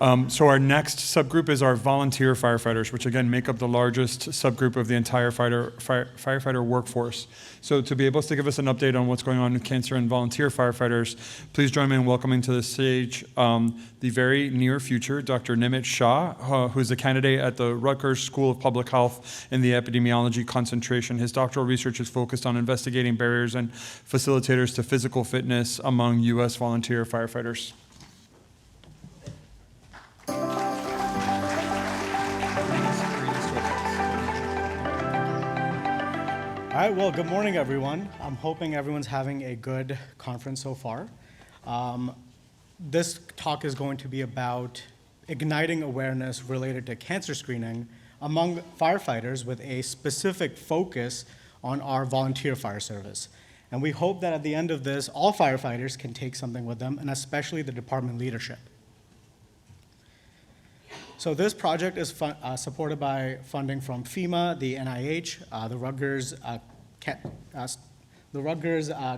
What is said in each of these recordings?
So our next subgroup is our volunteer firefighters, which again make up the largest subgroup of the entire firefighter workforce. So to be able to give us an update on what's going on with cancer and volunteer firefighters, please join me in welcoming to the stage the very near future Dr. Nimit Shah, who is a candidate at the Rutgers School of Public Health in the epidemiology concentration. His doctoral research is focused on investigating barriers and facilitators to physical fitness among U.S. volunteer firefighters. All right, well, good morning, everyone. I'm hoping everyone's having a good conference so far. This talk is going to be about igniting awareness related to cancer screening among firefighters with a specific focus on our volunteer fire service. And we hope that at the end of this, all firefighters can take something with them, and especially the department leadership. So this project is supported by funding from FEMA, the NIH, the Rutgers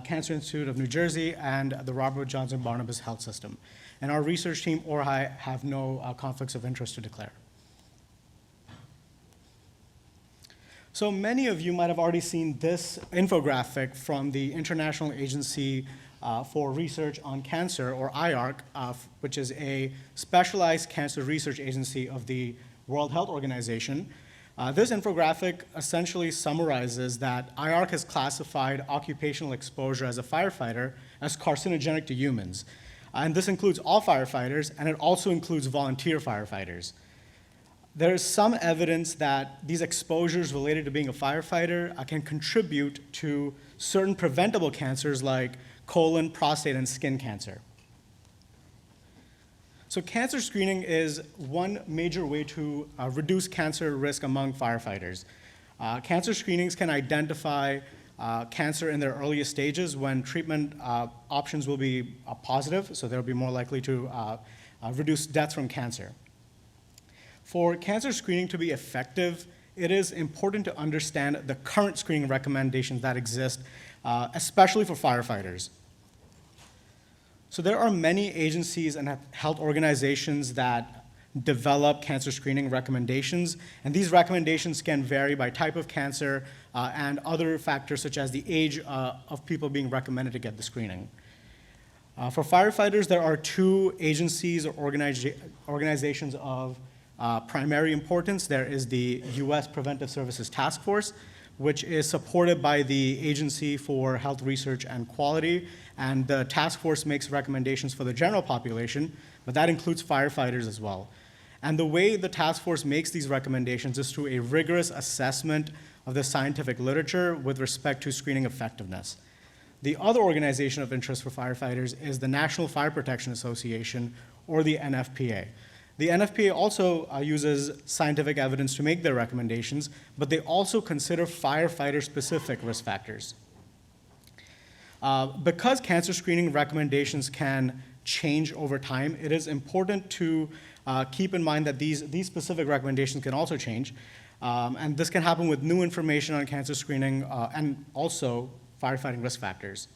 Cancer Institute of New Jersey, and the Robert Johnson Barnabas Health System. And our research team, or I, have no conflicts of interest to declare. So many of you might have already seen this infographic from the International Agency for Research on Cancer, or IARC, which is a specialized cancer research agency of the World Health Organization. This infographic essentially summarizes that IARC has classified occupational exposure as a firefighter as carcinogenic to humans. And this includes all firefighters, and it also includes volunteer firefighters. There is some evidence that these exposures related to being a firefighter can contribute to certain preventable cancers like colon, prostate, and skin cancer. So cancer screening is one major way to reduce cancer risk among firefighters. Cancer screenings can identify cancer in their earliest stages when treatment options will be positive, so they'll be more likely to reduce deaths from cancer. For cancer screening to be effective, it is important to understand the current screening recommendations that exist, especially for firefighters. So there are many agencies and health organizations that develop cancer screening recommendations, and these recommendations can vary by type of cancer and other factors such as the age of people being recommended to get the screening. For firefighters, there are two agencies or organizations of primary importance. There is the U.S. Preventive Services Task Force, which is supported by the Agency for Health Research and Quality, and the task force makes recommendations for the general population, but that includes firefighters as well. And the way the task force makes these recommendations is through a rigorous assessment of the scientific literature with respect to screening effectiveness. The other organization of interest for firefighters is the National Fire Protection Association, or the NFPA. The NFPA also uses scientific evidence to make their recommendations, but they also consider firefighter-specific risk factors. Because cancer screening recommendations can change over time, it is important to keep in mind that these specific recommendations can also change, and this can happen with new information on cancer screening and also firefighting risk factors.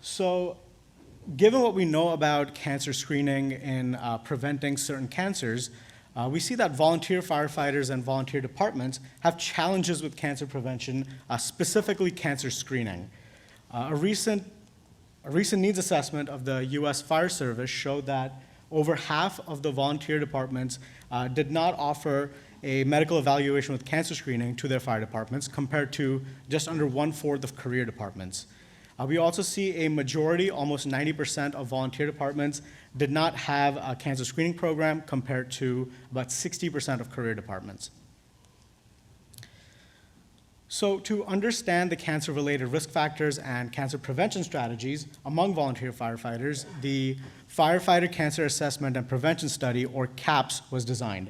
So, given what we know about cancer screening in preventing certain cancers, we see that volunteer firefighters and volunteer departments have challenges with cancer prevention, specifically cancer screening. A recent needs assessment of the U.S. Fire Service showed that over half of the volunteer departments did not offer a medical evaluation with cancer screening to their fire departments, compared to just under 1/4 of career departments. We also see a majority, almost 90% of volunteer departments did not have a cancer screening program, compared to about 60% of career departments. So to understand the cancer-related risk factors and cancer prevention strategies among volunteer firefighters, the Firefighter Cancer Assessment and Prevention Study, or CAPS, was designed.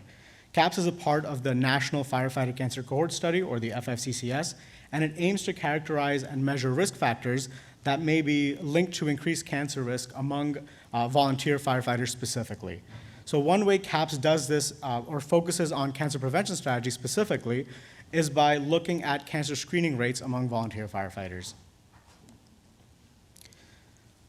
CAPS is a part of the National Firefighter Cancer Cohort Study, or the FFCCS, and it aims to characterize and measure risk factors that may be linked to increased cancer risk among volunteer firefighters specifically. So one way CAPS does this, or focuses on cancer prevention strategies specifically, is by looking at cancer screening rates among volunteer firefighters.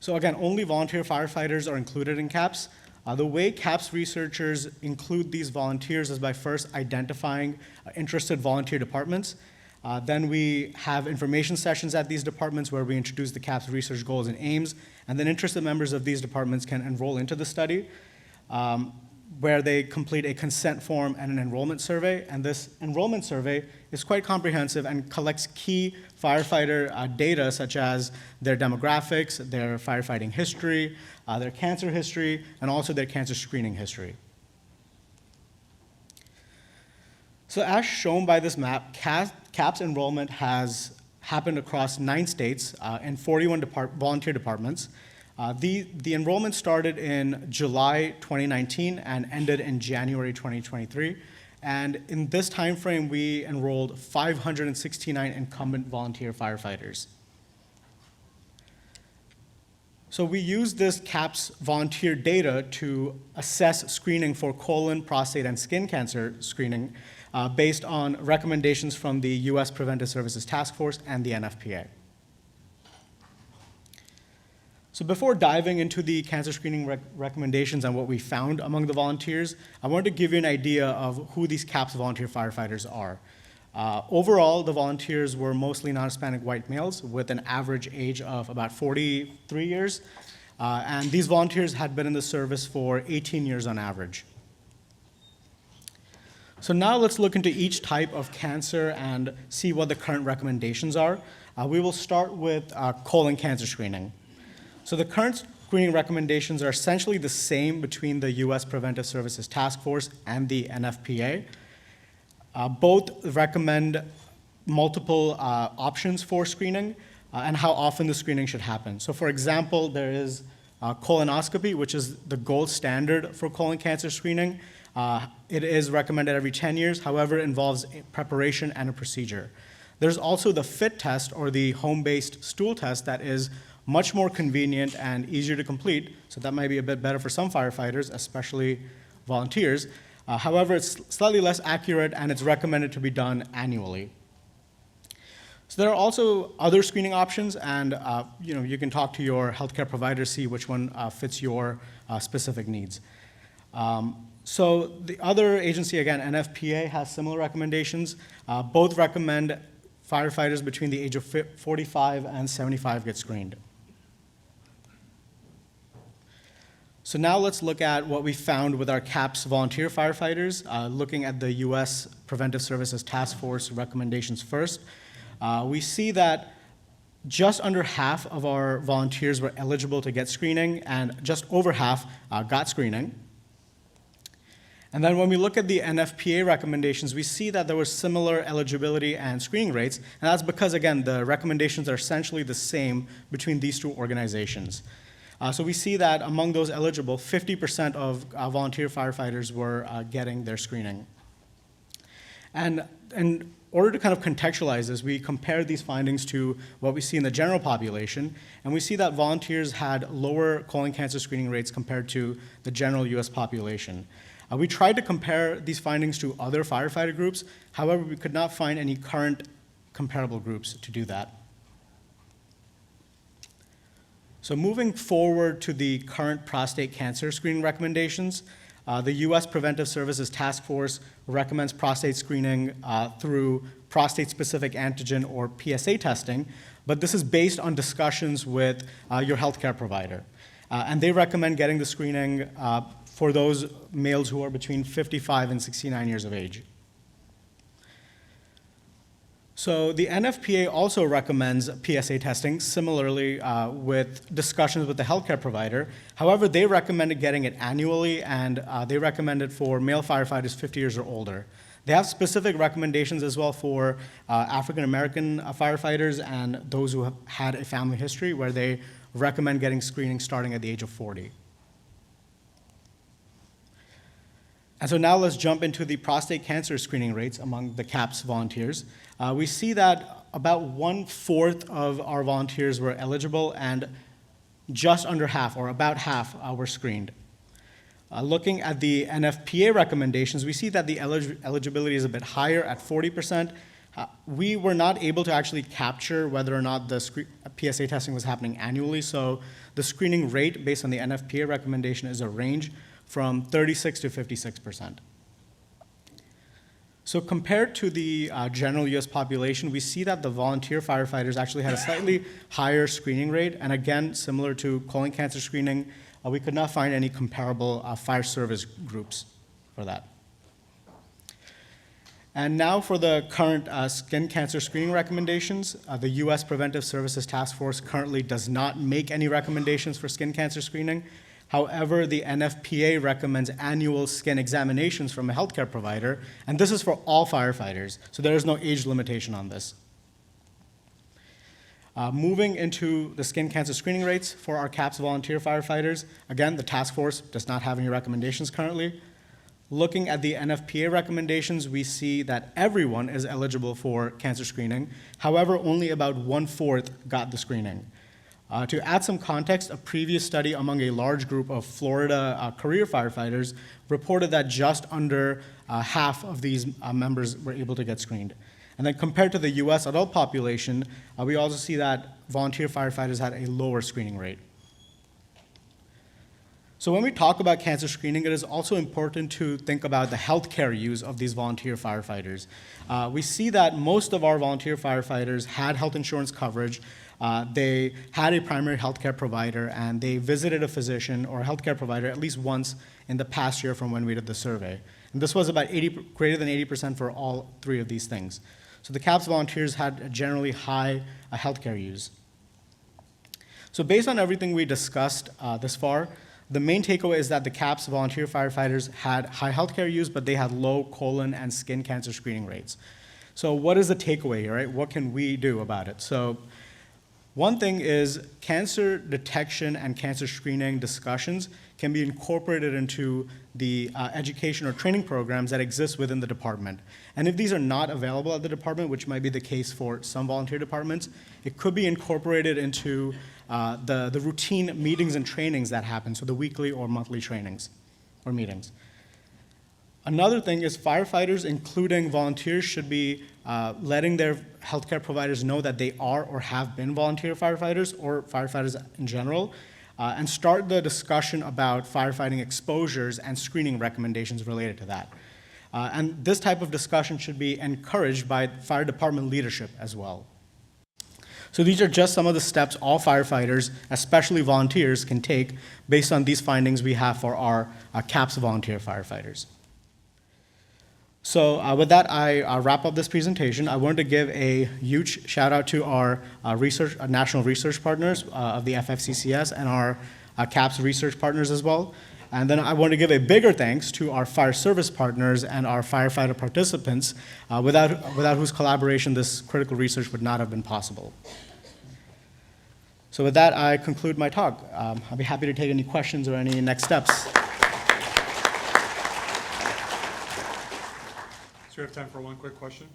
So again, only volunteer firefighters are included in CAPS. The way CAPS researchers include these volunteers is by first identifying interested volunteer departments. Then we have information sessions at these departments where we introduce the CAPS research goals and aims, and then interested members of these departments can enroll into the study, where they complete a consent form and an enrollment survey. And this enrollment survey is quite comprehensive and collects key firefighter data, such as their demographics, their firefighting history, their cancer history, and also their cancer screening history. So as shown by this map, CAPS enrollment has happened across 9 states and 41 volunteer departments. The enrollment started in July 2019 and ended in January 2023. And in this time frame, we enrolled 569 incumbent volunteer firefighters. So we use this CAPS volunteer data to assess screening for colon, prostate, and skin cancer screening based on recommendations from the US Preventive Services Task Force and the NFPA. So before diving into the cancer screening recommendations and what we found among the volunteers, I wanted to give you an idea of who these CAPS volunteer firefighters are. Overall, the volunteers were mostly non-Hispanic white males with an average age of about 43 years. And these volunteers had been in the service for 18 years on average. So now let's look into each type of cancer and see what the current recommendations are. We will start with colon cancer screening. So the current screening recommendations are essentially the same between the US Preventive Services Task Force and the NFPA. Both recommend multiple options for screening and how often the screening should happen. So for example, there is colonoscopy, which is the gold standard for colon cancer screening. It is recommended every 10 years. However, it involves a preparation and a procedure. There's also the FIT test, or the home-based stool test, that is much more convenient and easier to complete, so that might be a bit better for some firefighters, especially volunteers. However, it's slightly less accurate, and it's recommended to be done annually. So there are also other screening options, and you can talk to your healthcare provider, see which one fits your specific needs. So the other agency, again, NFPA, has similar recommendations. Both recommend firefighters between the age of 45 and 75 get screened. So now let's look at what we found with our CAPS volunteer firefighters, looking at the US Preventive Services Task Force recommendations first. We see that just under half of our volunteers were eligible to get screening, and just over half got screening. And then when we look at the NFPA recommendations, we see that there was similar eligibility and screening rates, and that's because, again, the recommendations are essentially the same between these two organizations. So we see that among those eligible, 50% of volunteer firefighters were getting their screening. And in order to kind of contextualize this, we compared these findings to what we see in the general population, and we see that volunteers had lower colon cancer screening rates compared to the general US population. We tried to compare these findings to other firefighter groups. However, we could not find any current comparable groups to do that. So moving forward to the current prostate cancer screening recommendations, the US Preventive Services Task Force recommends prostate screening through prostate-specific antigen, or PSA testing, but this is based on discussions with your healthcare provider. And they recommend getting the screening for those males who are between 55 and 69 years of age. So the NFPA also recommends PSA testing, similarly with discussions with the healthcare provider. However, they recommended getting it annually, and they recommend it for male firefighters 50 years or older. They have specific recommendations as well for African-American firefighters and those who have had a family history, where they recommend getting screening starting at the age of 40. And so now let's jump into the prostate cancer screening rates among the CAPS volunteers. We see that about 1/4 of our volunteers were eligible, and just under half, or about half, were screened. Looking at the NFPA recommendations, we see that the eligibility is a bit higher at 40%. We were not able to actually capture whether or not the PSA testing was happening annually, so the screening rate based on the NFPA recommendation is a range from 36 to 56%. So compared to the general US population, we see that the volunteer firefighters actually had a slightly higher screening rate, and again, similar to colon cancer screening, we could not find any comparable fire service groups for that. And now for the current skin cancer screening recommendations. The US Preventive Services Task Force currently does not make any recommendations for skin cancer screening. However, the NFPA recommends annual skin examinations from a healthcare provider, and this is for all firefighters, so there is no age limitation on this. Moving into the skin cancer screening rates for our CAPS volunteer firefighters, again, the task force does not have any recommendations currently. Looking at the NFPA recommendations, we see that everyone is eligible for cancer screening. However, only about 1/4 got the screening. To add some context, a previous study among a large group of Florida career firefighters reported that just under half of these members were able to get screened. And then compared to the US adult population, we also see that volunteer firefighters had a lower screening rate. So when we talk about cancer screening, it is also important to think about the healthcare use of these volunteer firefighters. We see that most of our volunteer firefighters had health insurance coverage. They had a primary healthcare provider, and they visited a physician or a healthcare provider at least once in the past year from when we did the survey. And this was about greater than 80% for all three of these things. So the CAPS volunteers had a generally high healthcare use. So based on everything we discussed this far, the main takeaway is that the CAPS volunteer firefighters had high healthcare use, but they had low colon and skin cancer screening rates. So what is the takeaway here, right? What can we do about it? So one thing is cancer detection and cancer screening discussions can be incorporated into the education or training programs that exist within the department. And if these are not available at the department, which might be the case for some volunteer departments, it could be incorporated into the routine meetings and trainings that happen, so the weekly or monthly trainings or meetings. Another thing is firefighters, including volunteers, should be letting their healthcare providers know that they are or have been volunteer firefighters or firefighters in general, and start the discussion about firefighting exposures and screening recommendations related to that. And this type of discussion should be encouraged by fire department leadership as well. So these are just some of the steps all firefighters, especially volunteers, can take based on these findings we have for our CAPS volunteer firefighters. So with that, I wrap up this presentation. I wanted to give a huge shout out to our national research partners of the FFCCS and our CAPS research partners as well. And then I want to give a bigger thanks to our fire service partners and our firefighter participants, without whose collaboration this critical research would not have been possible. So with that, I conclude my talk. I'll be happy to take any questions or any next steps. So we have time for one quick question.